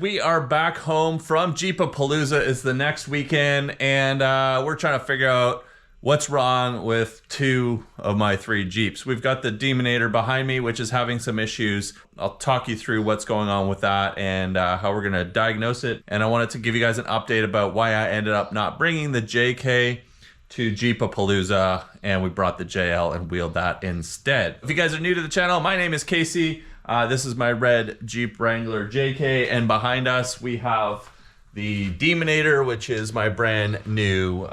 We are back home from Jeepapalooza. Is the next weekend, and we're trying to figure out what's wrong with 2 of my 3 Jeeps. We've got the Demonator behind me, which is having some issues. I'll talk you through what's going on with that and how we're gonna diagnose it. And I wanted to give you guys an update about why I ended up not bringing the JK to Jeepapalooza, and we brought the JL and wheeled that instead. If you guys are new to the channel, my name is Casey. This is my red Jeep Wrangler JK, and behind us we have the Demonator, which is my brand new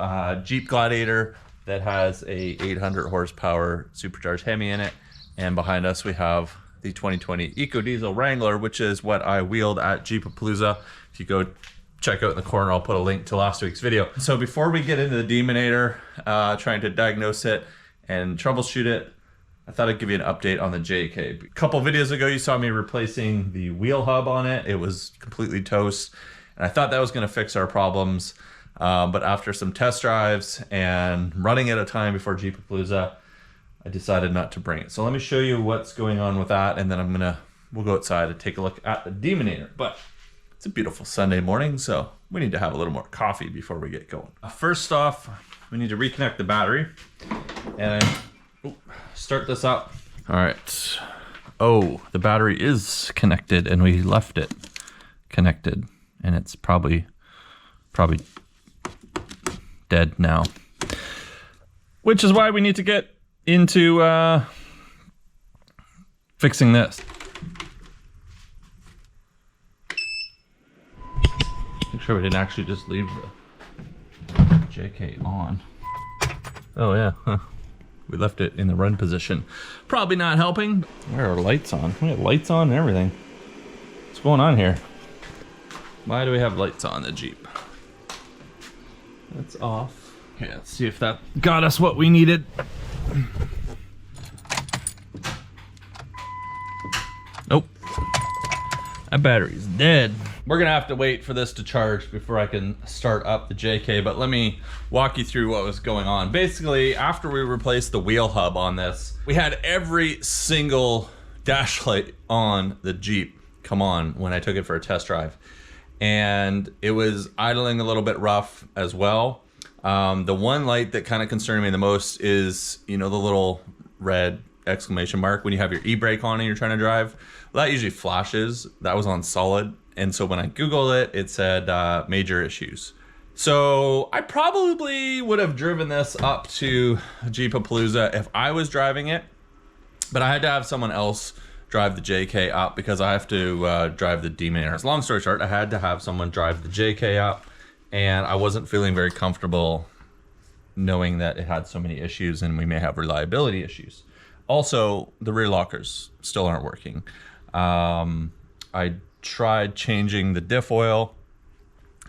Jeep Gladiator that has a 800 horsepower supercharged Hemi in it. And behind us we have the 2020 Eco Diesel Wrangler, which is what I wheeled at Jeepapalooza. If you go check out in the corner, I'll put a link to last week's video. So before we get into the Demonator, trying to diagnose it and troubleshoot it, I thought I'd give you an update on the JK. A couple videos ago, you saw me replacing the wheel hub on it. It was completely toast, and I thought that was gonna fix our problems. But after some test drives and running at a time before Jeepapalooza, I decided not to bring it. So let me show you what's going on with that, and then we'll go outside and take a look at the Demonator. But it's a beautiful Sunday morning, so we need to have a little more coffee before we get going. First off, we need to reconnect the battery and start this up. All right. Oh, the battery is connected, and we left it connected, and it's probably dead now. Which is why we need to get into fixing this. Make sure we didn't actually just leave the JK on. Oh yeah, huh. We left it in the run position. Probably not helping. Where are our lights on? We have lights on and everything. What's going on here? Why do we have lights on the Jeep? That's off. Okay, let's see if that got us what we needed. Nope. That battery's dead. We're gonna have to wait for this to charge before I can start up the JK, but let me walk you through what was going on. Basically, after we replaced the wheel hub on this, we had every single dash light on the Jeep come on when I took it for a test drive. And it was idling a little bit rough as well. The one light that kind of concerned me the most is, you know, the little red exclamation mark when you have your e-brake on and you're trying to drive. Well, that usually flashes. That was on solid. And so when I Googled it, it said major issues. So I probably would have driven this up to Jeepapalooza if I was driving it, but I had to have someone else drive the JK up because I have to drive the Demonator. Long story short, I had to have someone drive the JK up, and I wasn't feeling very comfortable knowing that it had so many issues and we may have reliability issues. Also, the rear lockers still aren't working. I tried changing the diff oil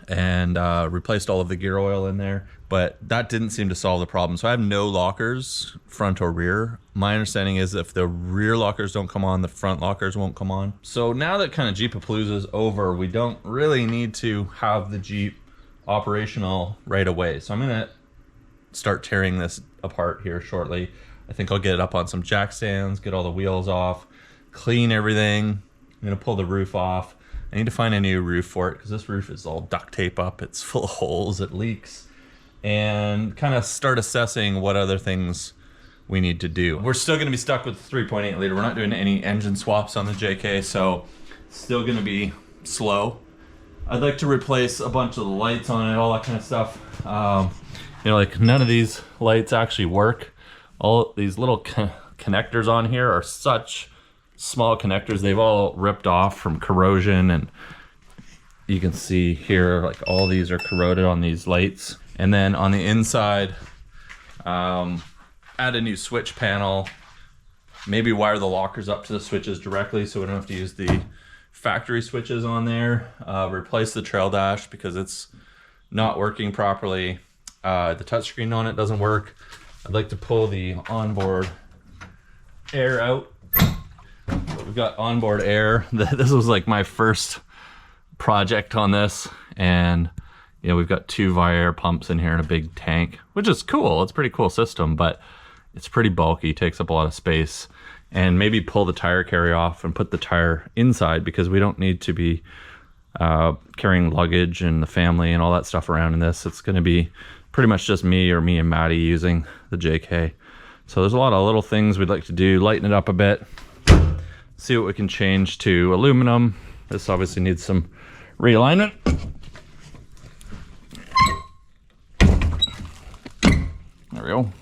and replaced all of the gear oil in there, but that didn't seem to solve the problem. So I have no lockers, front or rear. My understanding is if the rear lockers don't come on, the front lockers won't come on. So now that kind of Jeepapalooza is over, we don't really need to have the Jeep operational right away. So I'm gonna start tearing this apart here shortly. I think I'll get it up on some jack stands, get all the wheels off, clean everything. I'm gonna pull the roof off. I need to find a new roof for it because this roof is all duct tape up. It's full of holes, it leaks. And kind of start assessing what other things we need to do. We're still gonna be stuck with 3.8 liter. We're not doing any engine swaps on the JK, so it's still gonna be slow. I'd like to replace a bunch of the lights on it, all that kind of stuff. You know, like none of these lights actually work. All these little connectors on here are such small connectors. They've all ripped off from corrosion, and you can see here like all these are corroded on these lights. And then on the inside, add a new switch panel, maybe wire the lockers up to the switches directly so we don't have to use the factory switches on there. Replace the trail dash because it's not working properly. The touchscreen on it doesn't work. I'd like to pull the onboard air out. We've got onboard air. This was like my first project on this, and you know, we've got 2 Viair pumps in here and a big tank, which is cool. It's a pretty cool system, but it's pretty bulky, takes up a lot of space. And maybe pull the tire carry off and put the tire inside because we don't need to be carrying luggage and the family and all that stuff around in this. It's going to be pretty much just me or me and Maddie using the JK. So there's a lot of little things we'd like to do, lighten it up a bit, see what we can change to aluminum. This obviously needs some realignment. There we go.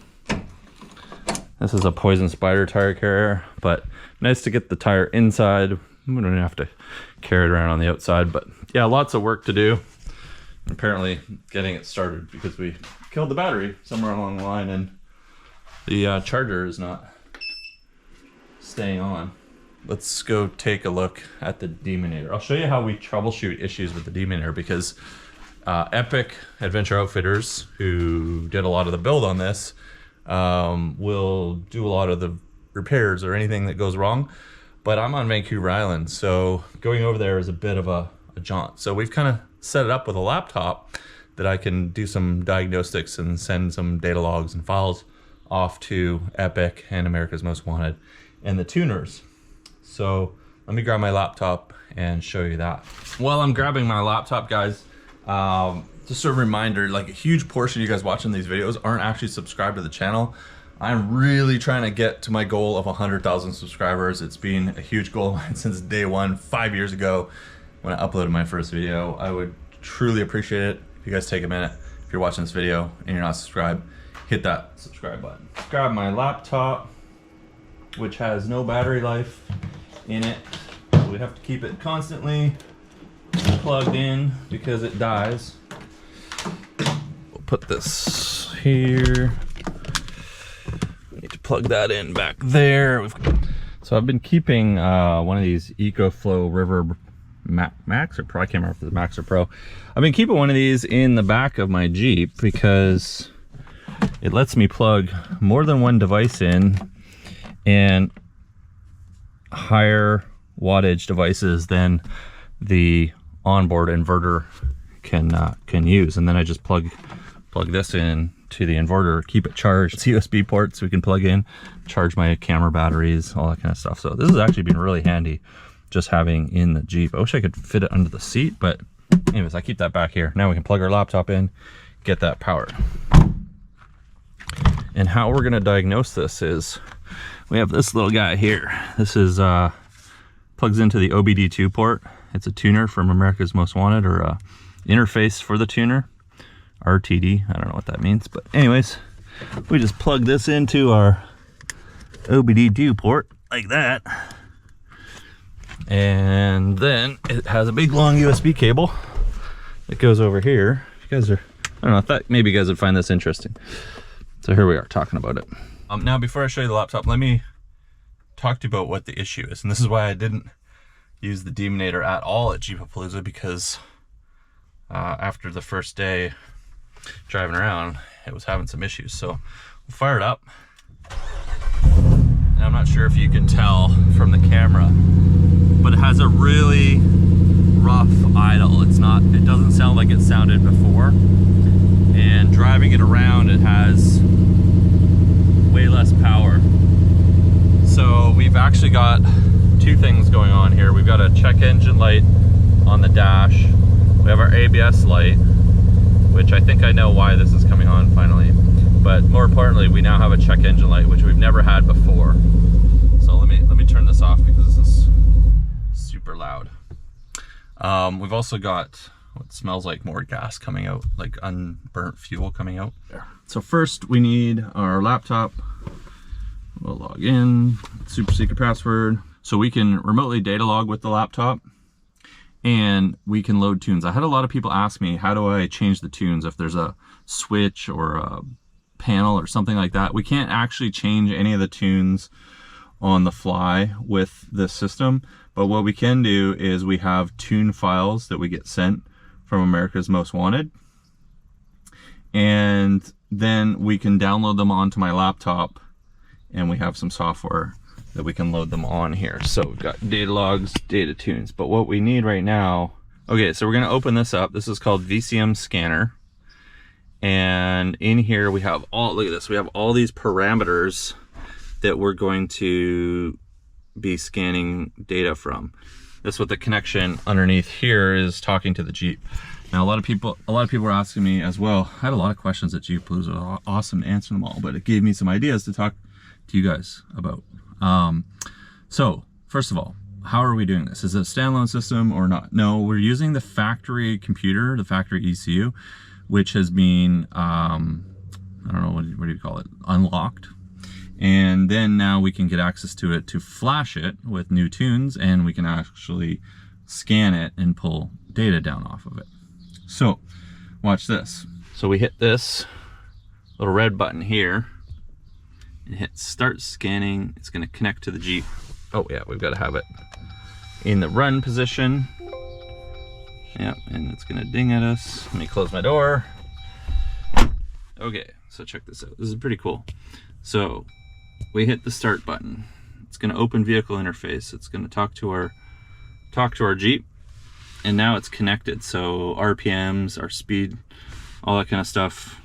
This is a Poison Spider tire carrier, but nice to get the tire inside. We don't have to carry it around on the outside, but yeah, lots of work to do. Apparently getting it started because we killed the battery somewhere along the line and the charger is not staying on. Let's go take a look at the Demonator. I'll show you how we troubleshoot issues with the Demonator because Epic Adventure Outfitters, who did a lot of the build on this, will do a lot of the repairs or anything that goes wrong. But I'm on Vancouver Island, so going over there is a bit of a jaunt. So we've kind of set it up with a laptop that I can do some diagnostics and send some data logs and files off to Epic and America's Most Wanted and the tuners. So let me grab my laptop and show you that. While I'm grabbing my laptop, guys, just a reminder, like a huge portion of you guys watching these videos aren't actually subscribed to the channel. I'm really trying to get to my goal of 100,000 subscribers. It's been a huge goal of mine since day one, 5 years ago when I uploaded my first video. I would truly appreciate it if you guys take a minute. If you're watching this video and you're not subscribed, hit that subscribe button. Grab my laptop, which has no battery life in it. So we have to keep it constantly plugged in because it dies. We'll put this here. We need to plug that in back there. So I've been keeping one of these EcoFlow River Max or Pro. I can't remember if it's Max or Pro. I've been keeping one of these in the back of my Jeep because it lets me plug more than one device in and higher wattage devices than the onboard inverter can use. And then I just plug this in to the inverter, keep it charged. It's USB ports we can plug in, charge my camera batteries, all that kind of stuff. So this has actually been really handy just having in the Jeep. I wish I could fit it under the seat, but anyways, I keep that back here. Now we can plug our laptop in, get that powered. And how we're gonna diagnose this is we have this little guy here. This is plugs into the OBD2 port. It's a tuner from America's Most Wanted, or a interface for the tuner. RTD, I don't know what that means, but anyways, we just plug this into our OBD2 port like that. And then it has a big long USB cable that goes over here. If you guys are, I don't know, I thought maybe you guys would find this interesting. So here we are talking about it. Now before I show you the laptop, let me talk to you about what the issue is. And this is why I didn't use the Demonator at all at Jeepapalooza, because after the first day driving around, it was having some issues. So we'll fire it up. And I'm not sure if you can tell from the camera, but it has a really rough idle. It doesn't sound like it sounded before. And driving it around, it has way less power. So we've actually got two things going on here. We've got a check engine light on the dash. We have our ABS light, which I think I know why this is coming on finally. But more importantly, we now have a check engine light, which we've never had before. So let me turn this off because this is super loud. We've also got what smells like more gas coming out, like unburnt fuel coming out. So first we need our laptop. We'll log in, super secret password. So we can remotely data log with the laptop and we can load tunes. I had a lot of people ask me, how do I change the tunes if there's a switch or a panel or something like that? We can't actually change any of the tunes on the fly with this system, but what we can do is we have tune files that we get sent from America's Most Wanted, and then we can download them onto my laptop, and we have some software that we can load them on here. So we've got data logs, data tunes, but what we need right now, okay, so we're gonna open this up. This is called VCM Scanner, and in here we have all, look at this, we have all these parameters that we're going to be scanning data from. This with the connection underneath here is talking to the Jeep. Now a lot of people were asking me as well. I had a lot of questions at Jeepapalooza. Awesome to answer them all, but it gave me some ideas to talk to you guys about. So first of all, how are we doing this? Is it a standalone system or not? No, we're using the factory computer, the factory ECU, which has been, I don't know, what do you call it? Unlocked. And then now we can get access to it to flash it with new tunes, and we can actually scan it and pull data down off of it. So watch this. So we hit this little red button here and hit start scanning. It's going to connect to the Jeep. Oh yeah, we've got to have it in the run position. Yep, and it's going to ding at us. Let me close my door. Okay, so check this out. This is pretty cool. So we hit the start button. It's going to open vehicle interface. It's going to talk to our Jeep, and now it's connected. So RPMs, our speed, all that kind of stuff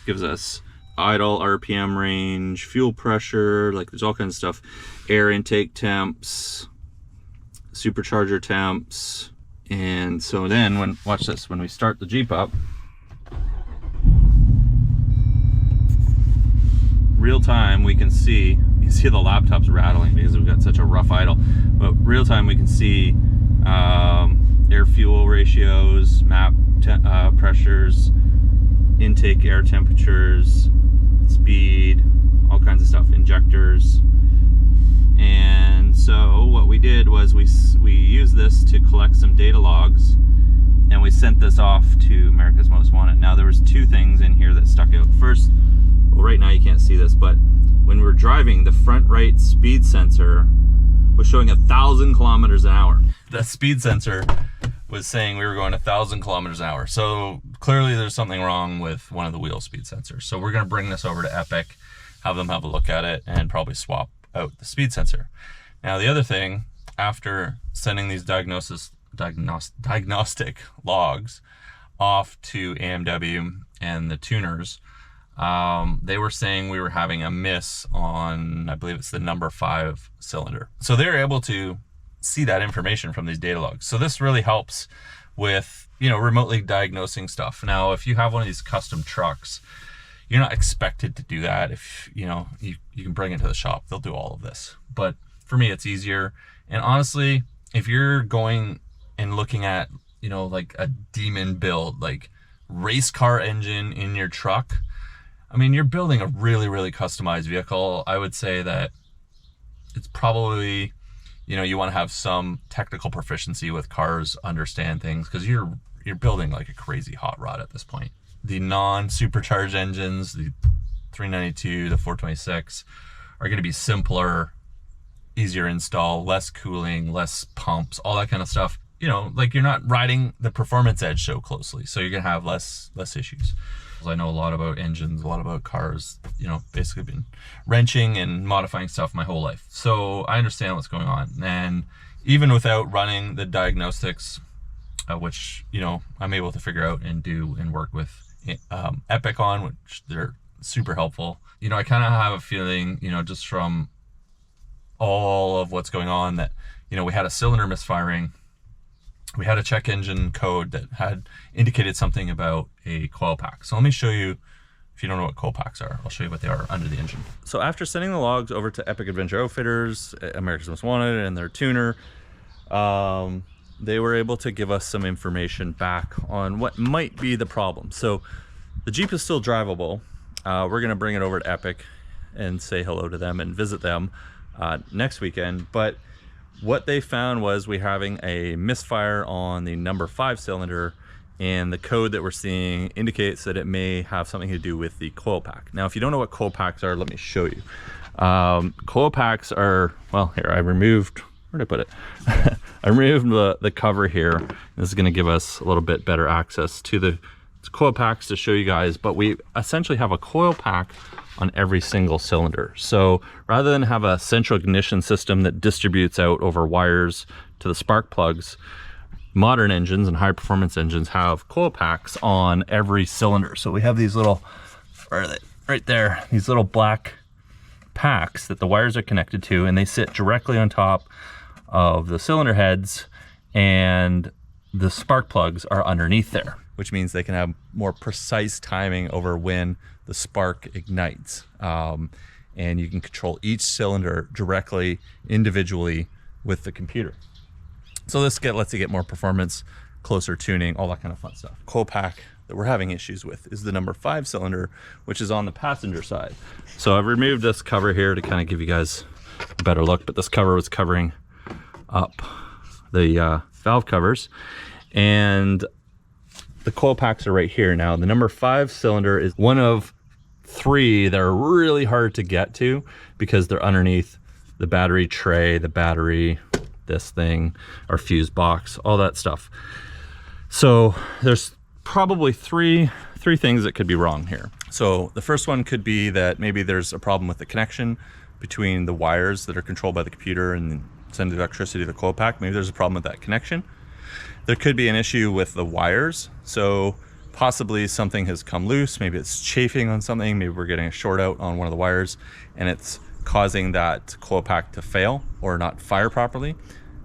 gives us idle RPM range, fuel pressure, like there's all kinds of stuff, air intake temps, supercharger temps. And so then watch this, when we start the Jeep up, real time we can see, you see the laptop's rattling because we've got such a rough idle, but real time we can see air fuel ratios, map pressures, intake air temperatures, speed, all kinds of stuff, injectors. And so what we did was we used this to collect some data logs, and we sent this off to America's Most Wanted. Now there was two things in here that stuck out. First, well, right now you can't see this, but when we were driving, the front right speed sensor was showing 1,000 kilometers an hour. The speed sensor was saying we were going 1,000 kilometers an hour. So clearly there's something wrong with one of the wheel speed sensors. So we're going to bring this over to Epic, have them have a look at it, and probably swap out the speed sensor. Now the other thing, after sending these diagnostic logs off to AMW and the tuners, they were saying we were having a miss on, I believe it's the number 5 cylinder. So they're able to see that information from these data logs. So this really helps with, you know, remotely diagnosing stuff. Now, if you have one of these custom trucks, you're not expected to do that. If, you know, you can bring it to the shop, they'll do all of this. But for me, it's easier. And honestly, if you're going and looking at, you know, like a demon build, like race car engine in your truck, I mean, you're building a really, really customized vehicle. I would say that it's probably, you know, you want to have some technical proficiency with cars, understand things, because you're building like a crazy hot rod at this point. The non-supercharged engines, the 392, the 426, are going to be simpler, easier install, less cooling, less pumps, all that kind of stuff. You know, like you're not riding the performance edge so closely, so you're going to have less issues. I know a lot about engines, a lot about cars, you know, basically been wrenching and modifying stuff my whole life. So I understand what's going on. And even without running the diagnostics, which, you know, I'm able to figure out and do and work with Epic on, which they're super helpful. You know, I kind of have a feeling, you know, just from all of what's going on that, you know, we had a cylinder misfiring. We had a check engine code that had indicated something about a coil pack. So let me show you, if you don't know what coil packs are, I'll show you what they are under the engine. So after sending the logs over to Epic Adventure Outfitters, America's Most Wanted, and their tuner, they were able to give us some information back on what might be the problem. So the Jeep is still drivable. We're gonna bring it over to Epic and say hello to them and visit them next weekend. But what they found was we're having a misfire on the number 5 cylinder, and the code that we're seeing indicates that it may have something to do with the coil pack. Now, if you don't know what coil packs are, let me show you. Coil packs are, well, here, I removed, where did I put it? I removed the cover here. This is gonna give us a little bit better access to the coil packs to show you guys, but we essentially have a coil pack on every single cylinder. So rather than have a central ignition system that distributes out over wires to the spark plugs, modern engines and high performance engines have coil packs on every cylinder. So we have these little, where are they? Right there, these little black packs that the wires are connected to, and they sit directly on top of the cylinder heads, and the spark plugs are underneath there, which means they can have more precise timing over when the spark ignites. And you can control each cylinder directly, individually with the computer. So this lets you get more performance, closer tuning, all that kind of fun stuff. Coil pack that we're having issues with is the number 5 cylinder, which is on the passenger side. So I've removed this cover here to kind of give you guys a better look, but this cover was covering up the valve covers, and the coil packs are right here. Now the number 5 cylinder is one of 3 that are really hard to get to because they're underneath the battery tray, the battery, this thing, our fuse box, all that stuff. So there's probably three things that could be wrong here. So the first one could be that maybe there's a problem with the connection between the wires that are controlled by the computer and send the electricity to the coil pack. Maybe there's a problem with that connection. There could be an issue with the wires. So possibly something has come loose. Maybe it's chafing on something. Maybe we're getting a short out on one of the wires and it's causing that coil pack to fail or not fire properly.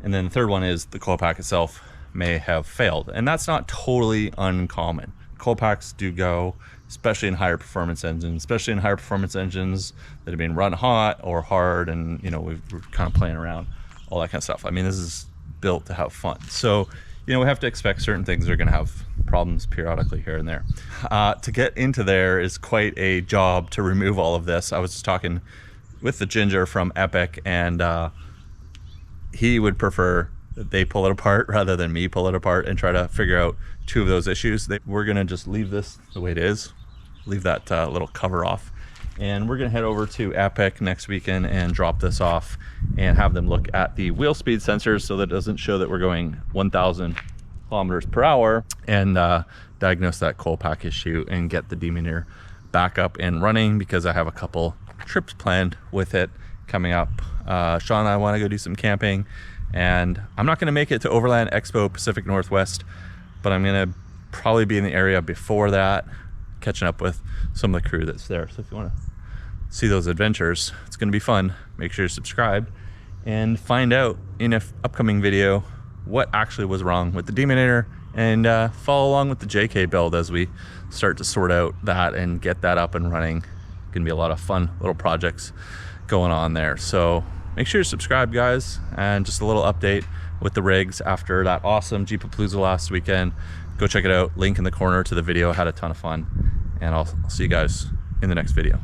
And then the third one is the coil pack itself may have failed. And that's not totally uncommon. Coil packs do go, especially in higher performance engines, that have been run hot or hard, and you know, we're kind of playing around, all that kind of stuff. I mean, this is built to have fun. So, you know, we have to expect certain things are gonna have problems periodically here and there. To get into there is quite a job to remove all of this. I was just talking with the Ginger from Epic, and he would prefer that they pull it apart rather than me pull it apart and try to figure out 2 of those issues. We're gonna just leave this the way it is, leave that little cover off, and we're gonna head over to Epic next weekend and drop this off and have them look at the wheel speed sensors so that it doesn't show that we're going 1,000 kilometers per hour, and diagnose that coil pack issue and get the Demonator back up and running, because I have a couple trips planned with it coming up. Sean and I want to go do some camping, and I'm not going to make it to Overland Expo Pacific Northwest, but I'm going to probably be in the area before that, catching up with some of the crew that's there. So if you want to see those adventures, it's going to be fun. Make sure you're subscribed and find out in an upcoming video what actually was wrong with the Demonator, and follow along with the JK build as we start to sort out that and get that up and running. Gonna be a lot of fun little projects going on there. So make sure you're subscribed, guys, and just a little update with the rigs after that awesome Jeepapalooza last weekend. Go check it out, link in the corner to the video. I had a ton of fun, and I'll see you guys in the next video.